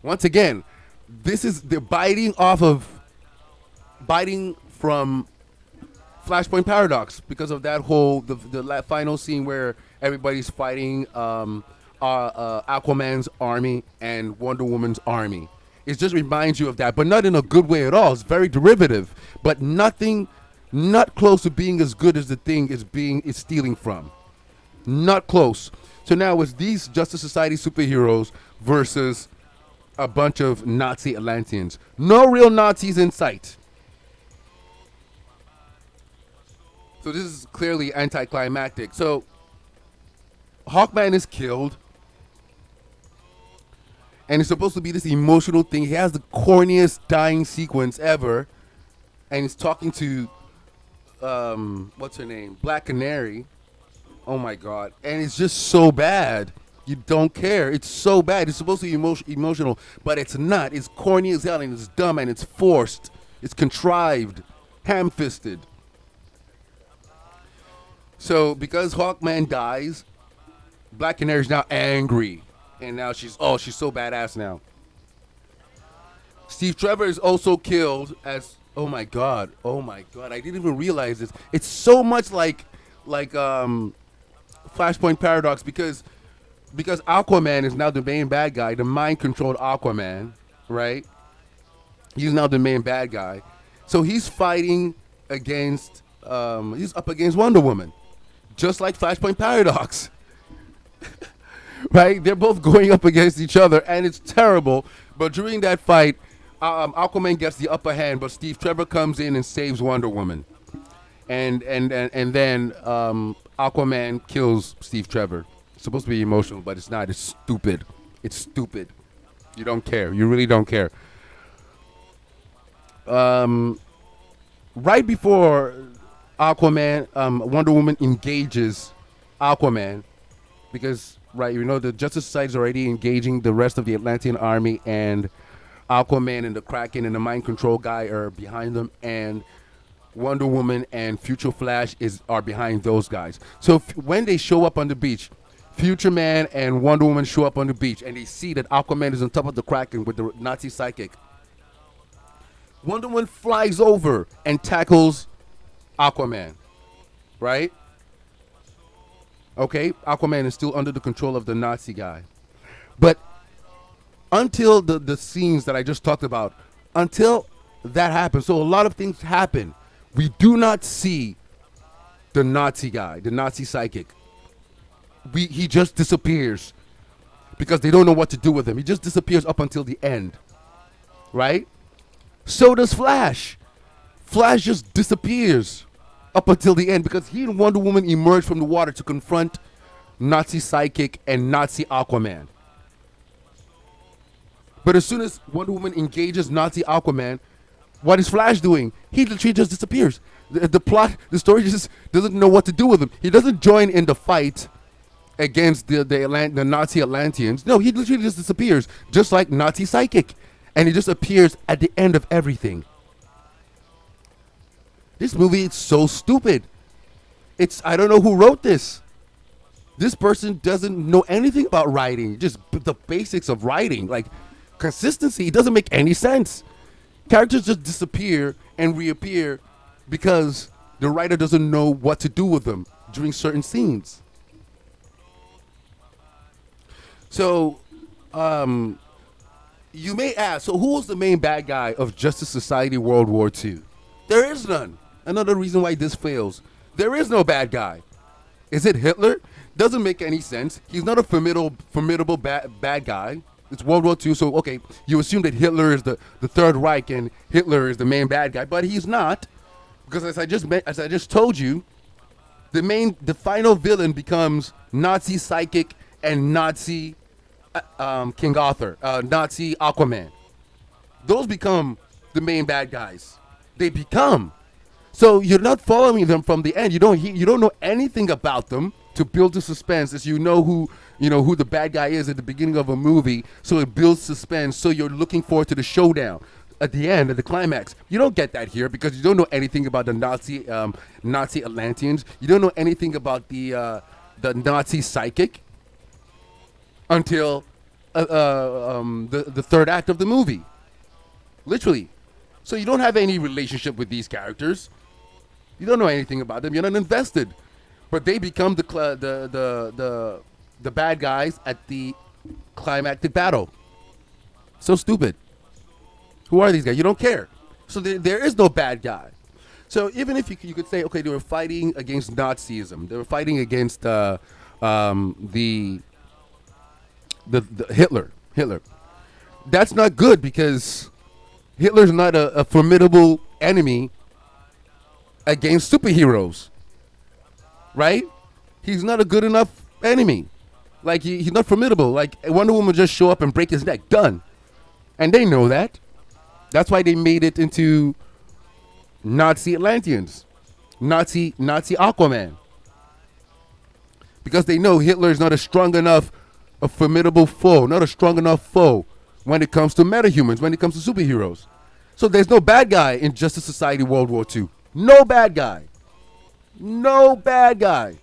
Once again, they're biting from Flashpoint Paradox, because of that whole, the final scene where everybody's fighting Aquaman's army and Wonder Woman's army. It just reminds you of that, but not in a good way at all. It's very derivative, but not close to being as good as the thing is stealing from. Not close. So now it's these Justice Society superheroes versus a bunch of Nazi Atlanteans. No real Nazis in sight. So this is clearly anticlimactic. So Hawkman is killed, and it's supposed to be this emotional thing. He has the corniest dying sequence ever, and he's talking to what's her name, Black Canary. Oh my God! And it's just so bad. You don't care. It's so bad. It's supposed to be emotional, but it's not. It's corny as hell, and it's dumb, and it's forced. It's contrived, ham-fisted. So because Hawkman dies, Black Canary's now angry, and now she's so badass now. Steve Trevor is also killed as, oh my god, I didn't even realize this. It's so much like Flashpoint Paradox, because Aquaman is now the main bad guy, the mind-controlled Aquaman, right? He's now the main bad guy. So he's fighting against, he's up against Wonder Woman, just like Flashpoint Paradox. Right? They're both going up against each other, and it's terrible. But during that fight, Aquaman gets the upper hand, but Steve Trevor comes in and saves Wonder Woman. And then Aquaman kills Steve Trevor. It's supposed to be emotional, but it's not. It's stupid. It's stupid. You don't care. You really don't care. Right before Wonder Woman engages Aquaman, because right? You know, the Justice Society is already engaging the rest of the Atlantean army, and Aquaman and the Kraken and the Mind Control guy are behind them, and Wonder Woman and Future Flash are behind those guys. So when they show up on the beach, Future Man and Wonder Woman show up on the beach, and they see that Aquaman is on top of the Kraken with the Nazi psychic. Wonder Woman flies over and tackles Aquaman, right? Okay, Aquaman is still under the control of the Nazi guy. But until the scenes that I just talked about, until that happens, so a lot of things happen. We do not see the Nazi guy, the Nazi psychic. He just disappears because they don't know what to do with him. He just disappears up until the end, right? So does Flash. Flash just disappears up until the end because he and Wonder Woman emerge from the water to confront Nazi psychic and Nazi Aquaman. But as soon as Wonder Woman engages Nazi Aquaman, what is Flash doing? He literally just disappears. The story just doesn't know what to do with him. He doesn't join in the fight against the Nazi Atlanteans. No, he literally just disappears, just like Nazi Psychic. And he just appears at the end of everything. This movie is so stupid. I don't know who wrote this. This person doesn't know anything about writing, just the basics of writing. Like, consistency, it doesn't make any sense. Characters just disappear and reappear because the writer doesn't know what to do with them during certain scenes. So, you may ask, so who was the main bad guy of Justice Society World War II? There is none. Another reason why this fails. There is no bad guy. Is it Hitler? Doesn't make any sense. He's not a formidable bad guy. It's World War II, so okay, you assume that Hitler is the Third Reich and Hitler is the main bad guy, but he's not, because as I just told you, the final villain becomes Nazi Psychic and Nazi King Arthur, Nazi Aquaman. Those become the main bad guys. They become. So you're not following them from the end. You don't know anything about them to build the suspense, as you know who the bad guy is at the beginning of a movie. So it builds suspense. So you're looking forward to the showdown at the end, at the climax. You don't get that here because you don't know anything about the Nazi Atlanteans. You don't know anything about the Nazi psychic until the third act of the movie, literally. So you don't have any relationship with these characters. You don't know anything about them. You're not invested. But they become the bad guys at the climactic battle. So stupid. Who are these guys? You don't care. So there is no bad guy. So even if you could say, okay, they were fighting against Nazism, they were fighting against the Hitler. That's not good because Hitler's not a formidable enemy against superheroes, right? He's not a good enough enemy. Like, he's not formidable. Like, Wonder Woman would just show up and break his neck. Done. And they know that. That's why they made it into Nazi Atlanteans. Nazi Aquaman. Because they know Hitler is not a strong enough, a formidable foe, not a strong enough foe when it comes to metahumans, when it comes to superheroes. So there's no bad guy in Justice Society World War II. No bad guy. No bad guy.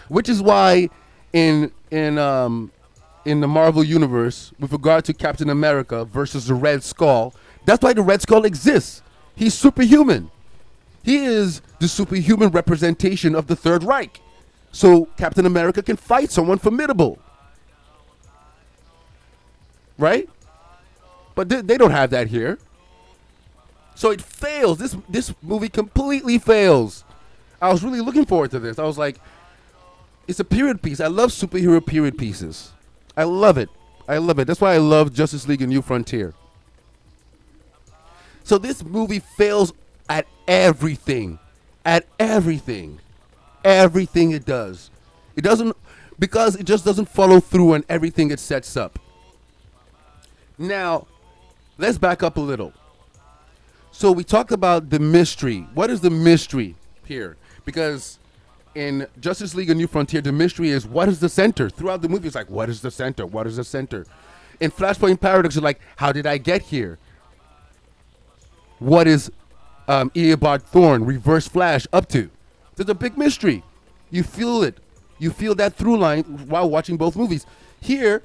Which is why in the Marvel Universe, with regard to Captain America versus the Red Skull, that's why the Red Skull exists. He's superhuman. He is the superhuman representation of the Third Reich. So Captain America can fight someone formidable. Right? But they don't have that here. So it fails. This movie completely fails. I was really looking forward to this. I was like, it's a period piece. I love superhero period pieces. I love it. That's why I love Justice League: A New Frontier. So this movie fails at everything. At everything. Everything it does. It doesn't, because it just doesn't follow through on everything it sets up. Now, let's back up a little. So we talked about the mystery. What is the mystery here? Because in Justice League: A New Frontier, the mystery is what is the center. Throughout the movie, it's like, what is the center? What is the center? In Flashpoint Paradox, it's like, how did I get here? What is Eobard Thorne, Reverse Flash, up to? There's a big mystery. You feel it. You feel that through line while watching both movies. Here,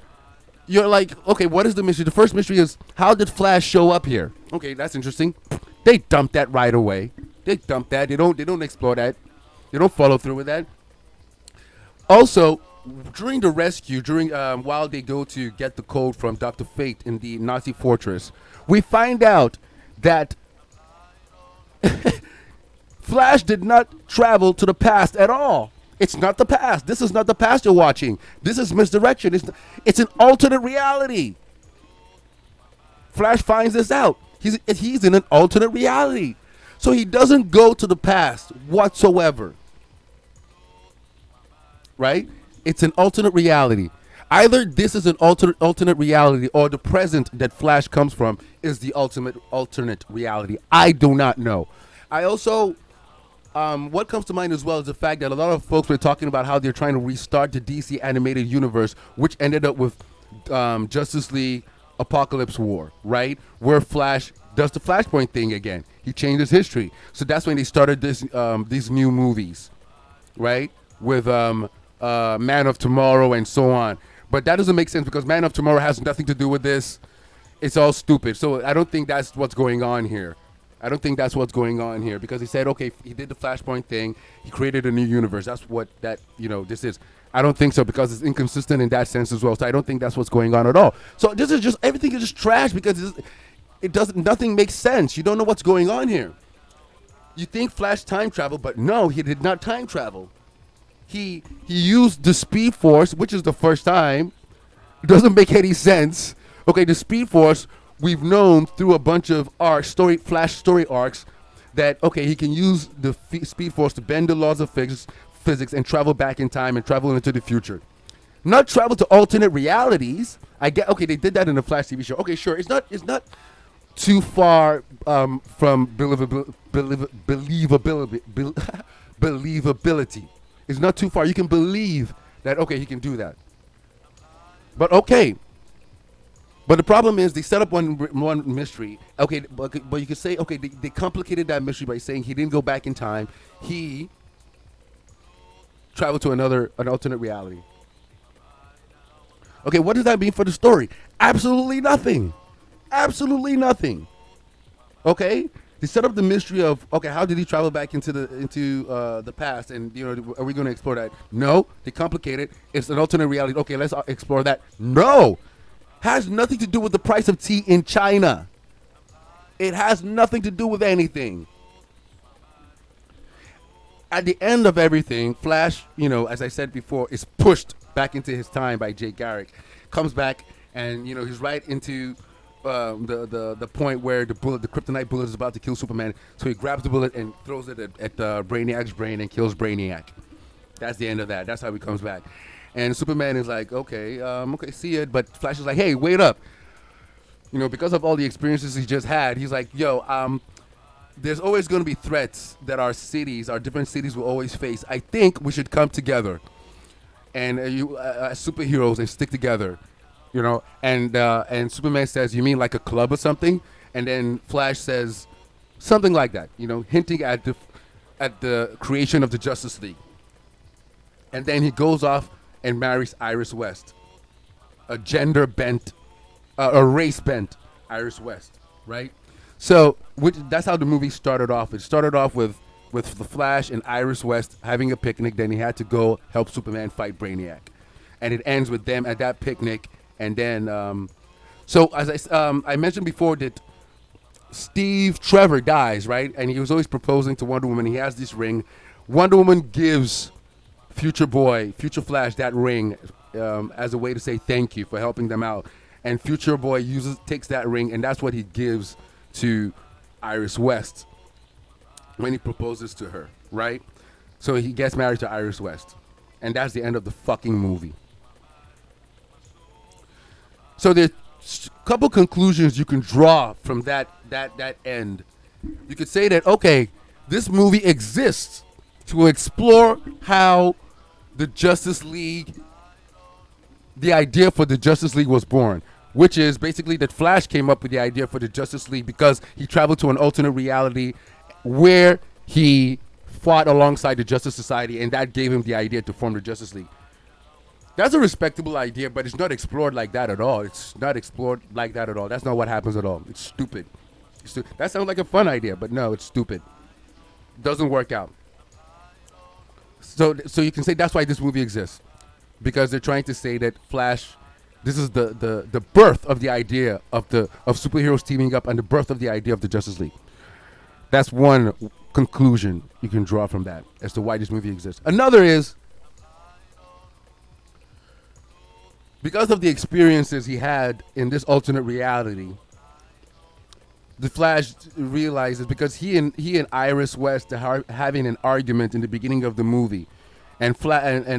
you're like, okay, what is the mystery? The first mystery is, how did Flash show up here? Okay, that's interesting. They dumped that right away. They dumped that. They don't explore that. They don't follow through with that. Also, during the rescue, while they go to get the code from Dr. Fate in the Nazi fortress, we find out that Flash did not travel to the past at all. It's not the past. This is not the past you're watching. This is misdirection. It's an alternate reality. Flash finds this out. He's in an alternate reality. So he doesn't go to the past whatsoever. Right? It's an alternate reality. Either this is an alternate reality, or the present that Flash comes from is the alternate reality. I do not know. I also, what comes to mind as well is the fact that a lot of folks were talking about how they're trying to restart the DC animated universe, which ended up with Justice League Apocalypse War, right? Where Flash does the Flashpoint thing again. He changes history. So that's when they started these new movies, right? With Man of Tomorrow and so on. But that doesn't make sense because Man of Tomorrow has nothing to do with this. It's all stupid. So I don't think that's what's going on here. Because he said, okay, he did the Flashpoint thing. He created a new universe. That's what this is. I don't think so because it's inconsistent in that sense as well. So I don't think that's what's going on at all. So this is just, everything is just trash because nothing makes sense. You don't know what's going on here. You think Flash time travel, but no, he did not time travel. He used the Speed Force, which is the first time. It doesn't make any sense. Okay, the Speed Force, we've known through a bunch of Flash story arcs that, okay, he can use the Speed Force to bend the laws of physics and travel back in time and travel into the future. Not travel to alternate realities. I get, okay, they did that in the Flash TV show. Okay, sure. It's not too far from believability. It's not too far. You can believe that, okay, he can do that. But okay. But the problem is they set up one mystery. Okay, but you could say, okay, they complicated that mystery by saying he didn't go back in time. He traveled to an alternate reality. Okay, what does that mean for the story? Absolutely nothing. Absolutely nothing. Okay? They set up the mystery of, okay, how did he travel back into the past, and are we going to explore that? No, they complicate it. It's an alternate reality. Okay, let's explore that. No, has nothing to do with the price of tea in China. It has nothing to do with anything. At the end of everything, Flash, as I said before, is pushed back into his time by Jay Garrick. Comes back, and he's right into the point where the kryptonite bullet is about to kill Superman. So he grabs the bullet and throws it at Brainiac's brain and kills Brainiac. That's the end of that. That's how he comes back. And Superman is like, okay, see it. But Flash is like, hey, wait up. Because of all the experiences he just had, he's like, yo, there's always going to be threats that our different cities will always face. I think we should come together and as superheroes and stick together. And Superman says, you mean like a club or something? And then Flash says something like that, hinting at the creation of the Justice League. And then he goes off and marries Iris West, a race-bent Iris West, right? So that's how the movie started off. It started off with the Flash and Iris West having a picnic. Then he had to go help Superman fight Brainiac. And it ends with them at that picnic. And then, so as I mentioned before that Steve Trevor dies, right? And he was always proposing to Wonder Woman. He has this ring. Wonder Woman gives Future Flash that ring as a way to say thank you for helping them out. And Future Boy takes that ring, and that's what he gives to Iris West when he proposes to her, right? So he gets married to Iris West. And that's the end of the fucking movie. So there's a couple conclusions you can draw from that end. You could say that, okay, this movie exists to explore how the Justice League, the idea for the Justice League was born, which is basically that Flash came up with the idea for the Justice League because he traveled to an alternate reality where he fought alongside the Justice Society, and that gave him the idea to form the Justice League. That's a respectable idea, but it's not explored like that at all. It's not explored like that at all. That's not what happens at all. It's stupid. That sounds like a fun idea, but no, it's stupid. Doesn't work out. So you can say that's why this movie exists, because they're trying to say that Flash, this is the birth of the idea of superheroes teaming up and the birth of the idea of the Justice League. That's one conclusion you can draw from that as to why this movie exists. Another is because of the experiences he had in this alternate reality. The Flash realizes because he and Iris West are having an argument in the beginning of the movie, and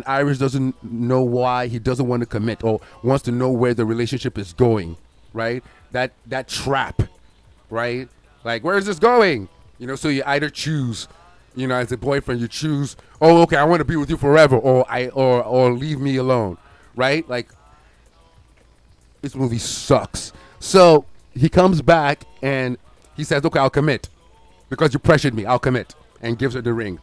Iris doesn't know why he doesn't want to commit or wants to know where the relationship is going, right? That trap, right? Like, where is this going? So you either choose, as a boyfriend, you choose, oh, okay, I want to be with you forever, or leave me alone, right? Like, this movie sucks. So he comes back and he says, okay, I'll commit. Because you pressured me, I'll commit. And gives her the ring.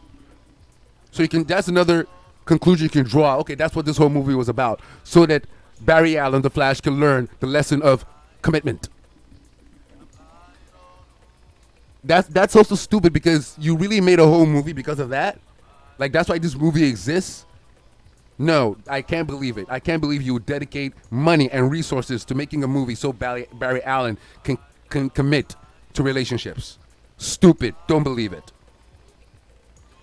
So that's another conclusion you can draw. Okay, that's what this whole movie was about. So that Barry Allen, the Flash, can learn the lesson of commitment. That's also stupid because you really made a whole movie because of that? Like, that's why this movie exists? No, I can't believe it. I can't believe you would dedicate money and resources to making a movie so Barry Allen can commit to relationships. Stupid. Don't believe it.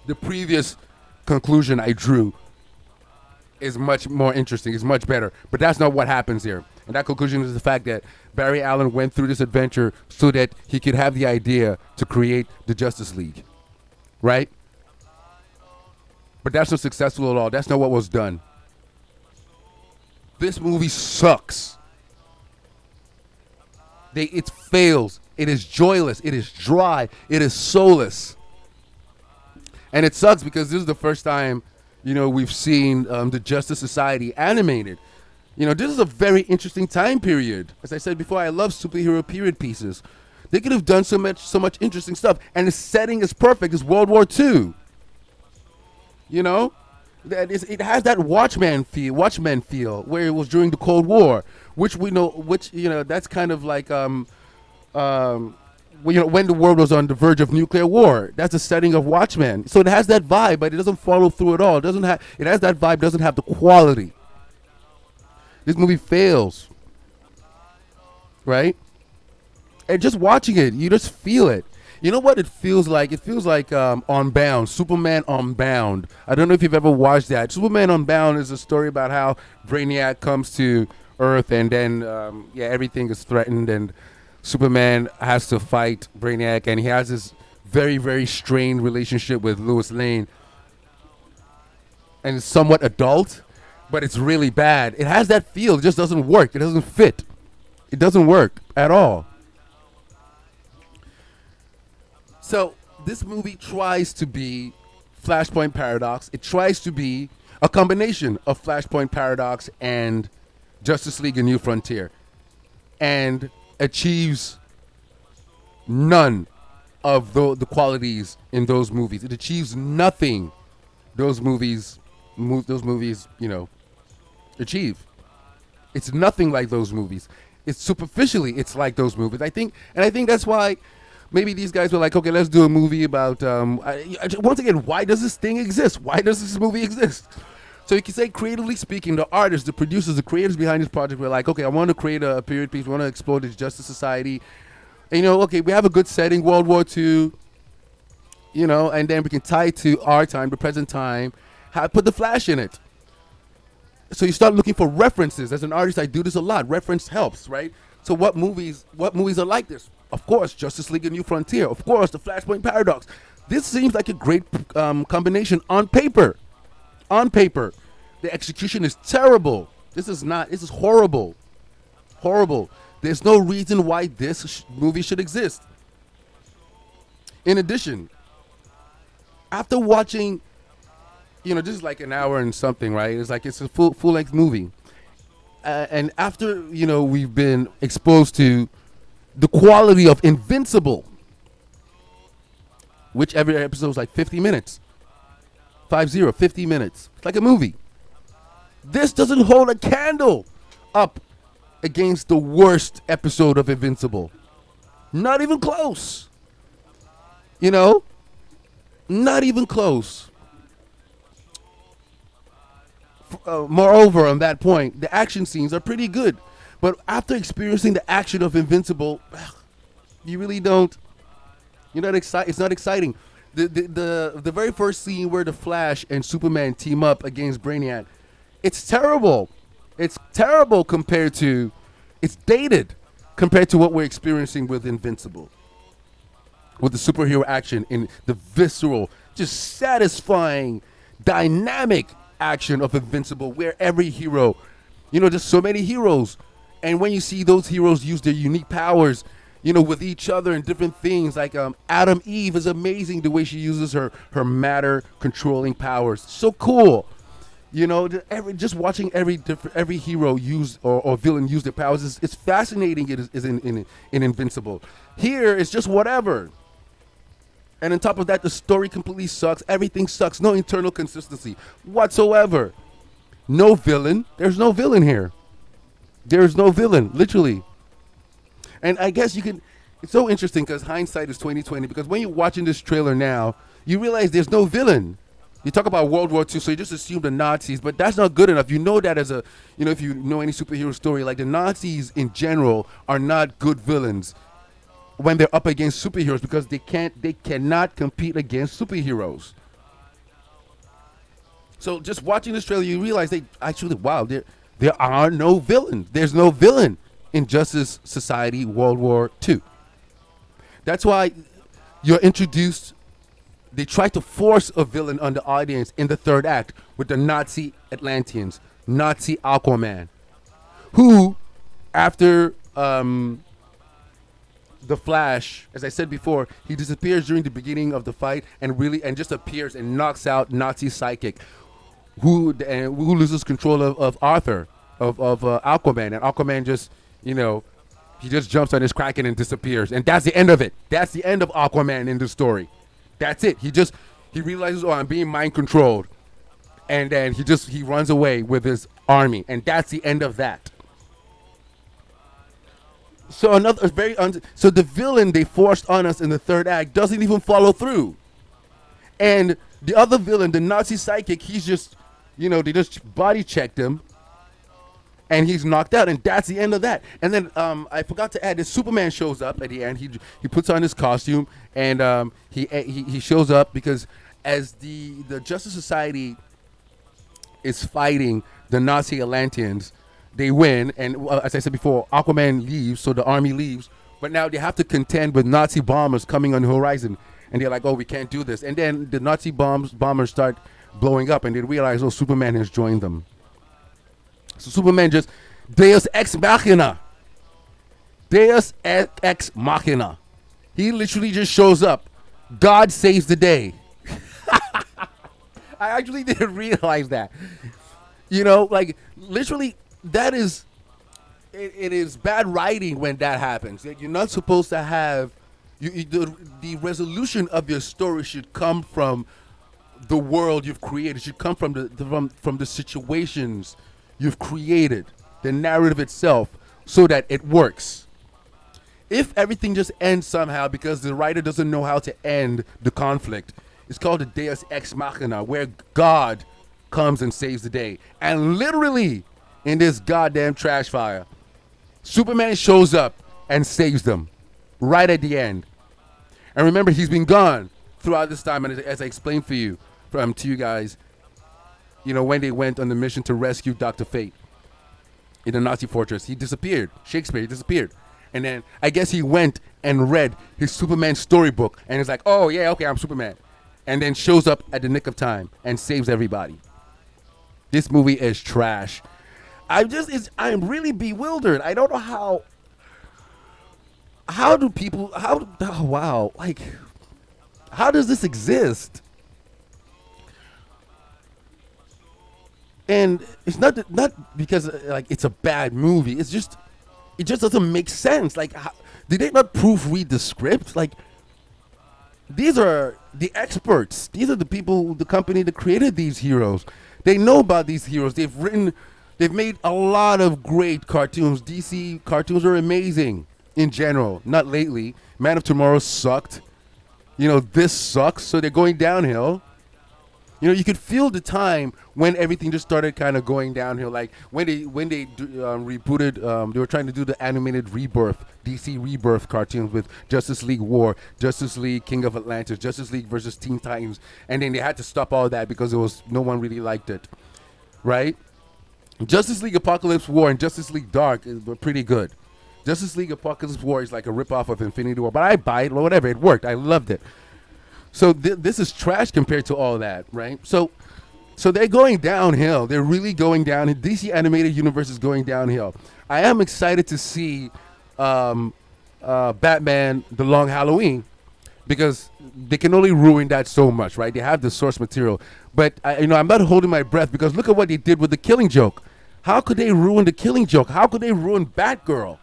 The previous conclusion I drew is much more interesting, is much better. But that's not what happens here. And that conclusion is the fact that Barry Allen went through this adventure so that he could have the idea to create the Justice League. Right? But that's not successful at all. That's not what was done. This movie sucks. It fails. It is joyless. It is dry. It is soulless. And it sucks because this is the first time, we've seen the Justice Society animated. This is a very interesting time period. As I said before, I love superhero period pieces. They could have done so much interesting stuff. And the setting is perfect. It's World War II. It has that Watchmen feel where it was during the Cold War, which that's kind of like when the world was on the verge of nuclear war. That's the setting of Watchmen. So it has that vibe, but it doesn't follow through at all. It has that vibe, doesn't have the quality. This movie fails, right? And just watching it, you just feel it. You know what it feels like? It feels like Unbound, Superman Unbound. I don't know if you've ever watched that. Superman Unbound is a story about how Brainiac comes to Earth and then, everything is threatened and Superman has to fight Brainiac, and he has this very, very strained relationship with Lois Lane. And it's somewhat adult, but it's really bad. It has that feel. It just doesn't work. It doesn't fit. It doesn't work at all. So this movie tries to be Flashpoint Paradox. It tries to be a combination of Flashpoint Paradox and Justice League: A New Frontier, and achieves none of the qualities in those movies. It achieves nothing those movies achieve. It's nothing like those movies. It's superficially, it's like those movies. I think that's why maybe these guys were like, okay, let's do a movie about, once again, why does this thing exist? Why does this movie exist? So you can say, creatively speaking, the artists, the producers, the creators behind this project were like, okay, I want to create a period piece. We want to explore this Justice Society. And, okay, we have a good setting, World War II, and then we can tie it to our time, the present time, put the Flash in it. So you start looking for references. As an artist, I do this a lot. Reference helps, right? So what movies are like this? Of course, Justice League: A New Frontier. Of course, the Flashpoint Paradox. This seems like a great combination on paper. On paper. The execution is terrible. This is horrible. Horrible. There's no reason why this movie should exist. In addition, after watching this is like an hour and something, right? It's like it's a full length movie. And after we've been exposed to the quality of Invincible, which every episode is like 50 minutes, 50 minutes. It's like a movie. This doesn't hold a candle up against the worst episode of Invincible. Not even close. You know, not even close. Moreover, on that point, the action scenes are pretty good. But after experiencing the action of Invincible, you really don't. You're not excited. It's not exciting. The very first scene where the Flash and Superman team up against Brainiac, it's terrible. It's terrible compared to. It's dated compared to what we're experiencing with Invincible. With the superhero action in the visceral, just satisfying, dynamic action of Invincible, where every hero, just so many heroes, and when you see those heroes use their unique powers, with each other and different things, like Adam Eve is amazing the way she uses her matter controlling powers, so cool. Just watching every hero use or villain use their powers is fascinating. It is in Invincible. Here it's just whatever. And on top of that, the story completely sucks. Everything sucks. No internal consistency whatsoever. No villain. There's no villain here. There's no villain, literally. And I guess you can. It's so interesting because hindsight is 2020. Because when you're watching this trailer now, you realize there's no villain. You talk about World War II, so you just assume the Nazis, but that's not good enough. You know that as if you know any superhero story, like the Nazis in general are not good villains when they're up against superheroes because they cannot compete against superheroes. So just watching this trailer, you realize there are no villains. There's no villain in Justice Society World War II. That's why you're introduced. They try to force a villain on the audience in the third act with the Nazi Atlanteans, Nazi Aquaman, who, after the Flash, as I said before, he disappears during the beginning of the fight and just appears and knocks out Nazi Psychic, who loses control of Arthur, of Aquaman, and Aquaman just he just jumps on his Kraken and disappears, and that's the end of it. That's the end of Aquaman in the story. That's it. He realizes, I'm being mind controlled, and then he runs away with his army, and that's the end of that. So so the villain they forced on us in the third act doesn't even follow through, and the other villain, the Nazi psychic, he's just, they just body checked him, and he's knocked out, and that's the end of that. And then I forgot to add that Superman shows up at the end. He puts on his costume, and he shows up because as the Justice Society is fighting the Nazi Atlanteans, they win, and as I said before, Aquaman leaves, so the army leaves. But now they have to contend with Nazi bombers coming on the horizon, and they're like, "Oh, we can't do this." And then the Nazi bombers start blowing up, and they realize, "Oh, Superman has joined them." So Superman just Deus Ex Machina. Deus Ex Machina. He literally just shows up. God saves the day. I actually didn't realize that. Like literally. That is, it is bad writing when that happens. You're not supposed to have, the resolution of your story should come from the world you've created. It should come from the situations you've created, the narrative itself, so that it works. If everything just ends somehow because the writer doesn't know how to end the conflict, it's called the Deus Ex Machina, where God comes and saves the day. And literally, in this goddamn trash fire, Superman shows up and saves them right at the end. And remember, he's been gone throughout this time. And as I explained to you guys, when they went on the mission to rescue Dr. Fate in the Nazi fortress, he disappeared. Shakespeare, he disappeared. And then I guess he went and read his Superman storybook and is like, "Oh yeah, okay, I'm Superman," and then shows up at the nick of time and saves everybody. This movie is trash. I'm really bewildered. I don't know how do people, oh, wow, like, how does this exist? And it's not because like it's a bad movie. It's just it just doesn't make sense. Like, did they not proofread the script? Like, these are the experts. These are the people, the company that created these heroes. They know about these heroes. They've made a lot of great cartoons. DC cartoons are amazing in general. Not lately. Man of Tomorrow sucked. This sucks. So they're going downhill. You could feel the time when everything just started kind of going downhill. Like when they rebooted, they were trying to do the animated Rebirth, DC Rebirth cartoons with Justice League War, Justice League King of Atlantis, Justice League versus Teen Titans, and then they had to stop all that because no one really liked it, right? Justice League Apocalypse War and Justice League Dark were pretty good. Justice League Apocalypse War is like a ripoff of Infinity War, but I buy it, whatever. It worked. I loved it. So this is trash compared to all that, right? So they're going downhill. They're really going down. DC Animated Universe is going downhill. I am excited to see Batman: The Long Halloween because they can only ruin that so much, right? They have the source material, but I'm not holding my breath because look at what they did with the Killing Joke. How could they ruin the Killing Joke? How could they ruin Batgirl?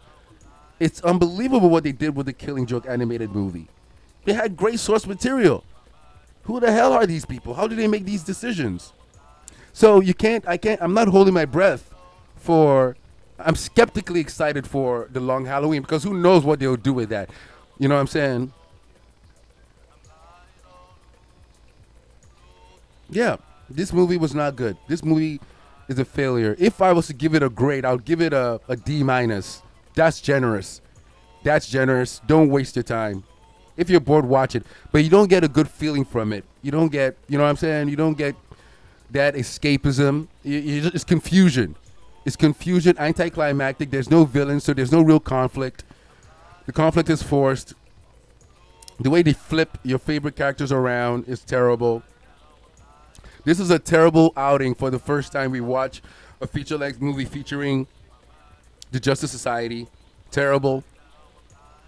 It's unbelievable what they did with the Killing Joke animated movie. They had great source material. Who the hell are these people? How do they make these decisions? So I'm not holding my breath I'm skeptically excited for The Long Halloween because who knows what they'll do with that. You know what I'm saying? Yeah, this movie was not good. This movie is a failure. If I was to give it a grade, I would give it a D minus. That's generous. That's generous. Don't waste your time. If you're bored, watch it. But you don't get a good feeling from it. You don't get, you know what I'm saying? You don't get that escapism. It's confusion. It's confusion, anticlimactic. There's no villain, so there's no real conflict. The conflict is forced. The way they flip your favorite characters around is terrible. This is a terrible outing for the first time we watch a feature-length movie featuring the Justice Society. Terrible.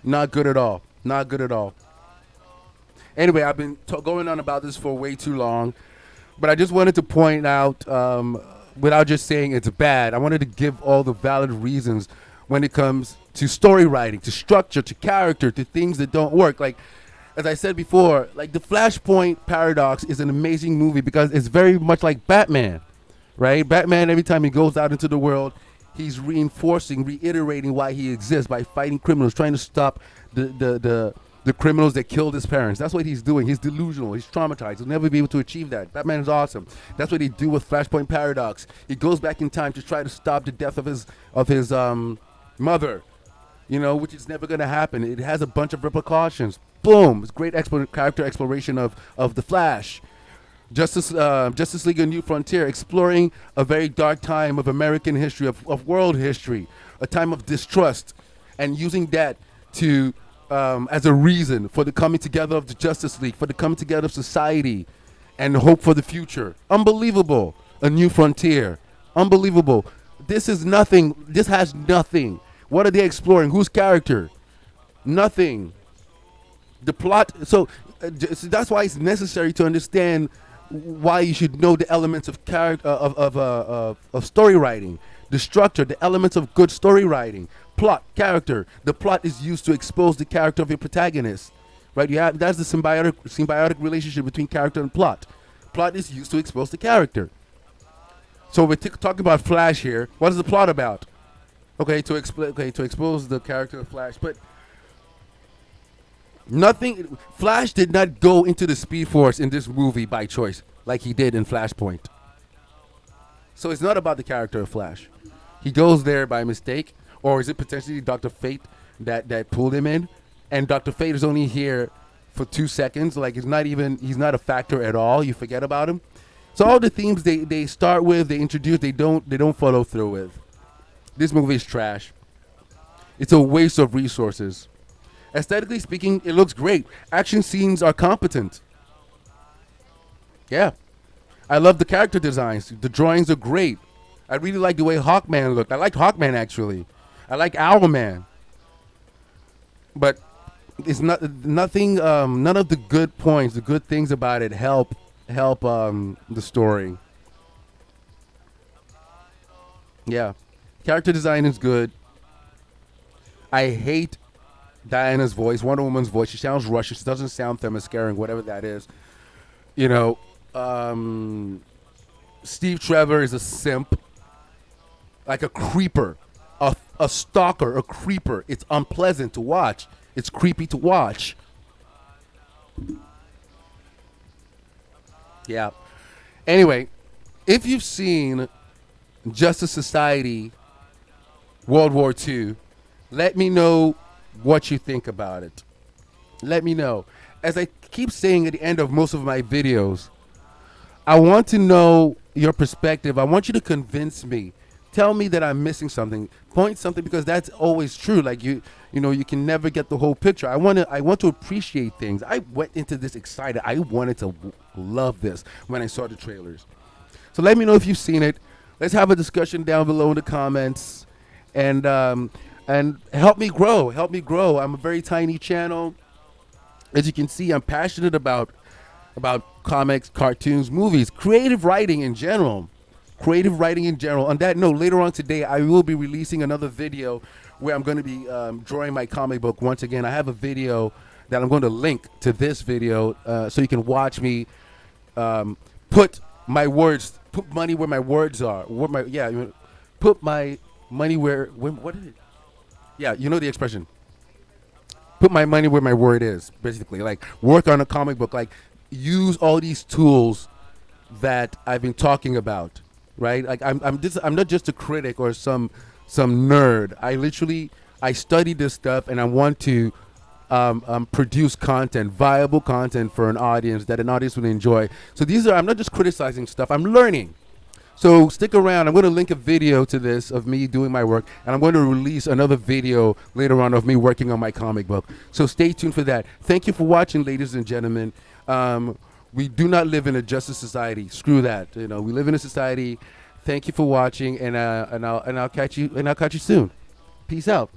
Not good at all. Not good at all. Anyway, I've been going on about this for way too long, but I just wanted to point out, without just saying it's bad, I wanted to give all the valid reasons when it comes to story writing, to structure, to character, to things that don't work. Like, as I said before, like the Flashpoint Paradox is an amazing movie because it's very much like Batman, right? Batman, every time he goes out into the world, he's reiterating why he exists by fighting criminals, trying to stop the criminals that killed his parents. That's what he's doing. He's delusional. He's traumatized. He'll never be able to achieve that. Batman is awesome. That's what they do with Flashpoint Paradox. He goes back in time to try to stop the death of his mother, which is never going to happen. It has a bunch of repercussions. Boom. It's great character exploration of the Flash. Justice League: A New Frontier, exploring a very dark time of American history, of world history, a time of distrust, and using that to as a reason for the coming together of the Justice League, for the coming together of society, and hope for the future. Unbelievable. A New Frontier. Unbelievable. This is nothing. This has nothing. What are they exploring? Whose character? Nothing. The plot. So that's why it's necessary to understand why you should know the elements of character of story writing, the structure, the elements of good story writing, plot, character. The plot is used to expose the character of your protagonist, right? That's the symbiotic relationship between character and plot. Plot is used to expose the character. So we're talking about Flash here. What is the plot about? To expose the character of Flash, but nothing. Flash did not go into the Speed Force in this movie by choice, like he did in Flashpoint. So it's not about the character of Flash. He goes there by mistake, or is it potentially Dr. Fate that pulled him in? And Dr. Fate is only here for 2 seconds. Like he's not a factor at all. You forget about him. So all the themes they start with, they introduce, they don't follow through with. This movie is trash. It's a waste of resources. Aesthetically speaking, it looks great. Action scenes are competent. Yeah. I love the character designs. The drawings are great. I really like the way Hawkman looked. I liked Hawkman, actually. I like Owlman. But it's nothing, none of the good points, the good things about it help the story. Yeah, character design is good. I hate Diana's voice, Wonder Woman's voice. She sounds Russian. She doesn't sound Themyscirian, whatever that is. You know, um, Steve Trevor is a simp, like a creeper, a stalker, a creeper. It's unpleasant to watch. It's creepy to watch. Yeah. Anyway, if you've seen Justice Society World War II, let me know what you think about it. Let me know. As I keep saying at the end of most of my videos, I want to know your perspective. I want you to convince me. Tell me that I'm missing something. Point something, because that's always true. Like you know, you can never get the whole picture. I want to appreciate things. I went into this excited. I wanted to love this when I saw the trailers. So let me know if you've seen it. Let's have a discussion down below in the comments, and help me grow. Help me grow. I'm a very tiny channel. As you can see, I'm passionate about comics, cartoons, movies, creative writing in general. Creative writing in general. On that note, later on today, I will be releasing another video where I'm going to be drawing my comic book once again. I have a video that I'm going to link to this video so you can watch me put my words, put money where my words are. What my yeah, put my money where what is it? Yeah, you know the expression. Put my money where my word is. Basically, like work on a comic book. Like use all these tools that I've been talking about, right? Like I'm not just a critic or some nerd. I study this stuff and I want to produce content, viable content for an audience that an audience will enjoy. So I'm not just criticizing stuff. I'm learning. So stick around. I'm going to link a video to this of me doing my work, and I'm going to release another video later on of me working on my comic book. So stay tuned for that. Thank you for watching, ladies and gentlemen. We do not live in a justice society. Screw that. You know, we live in a society. Thank you for watching, and I'll catch you soon. Peace out.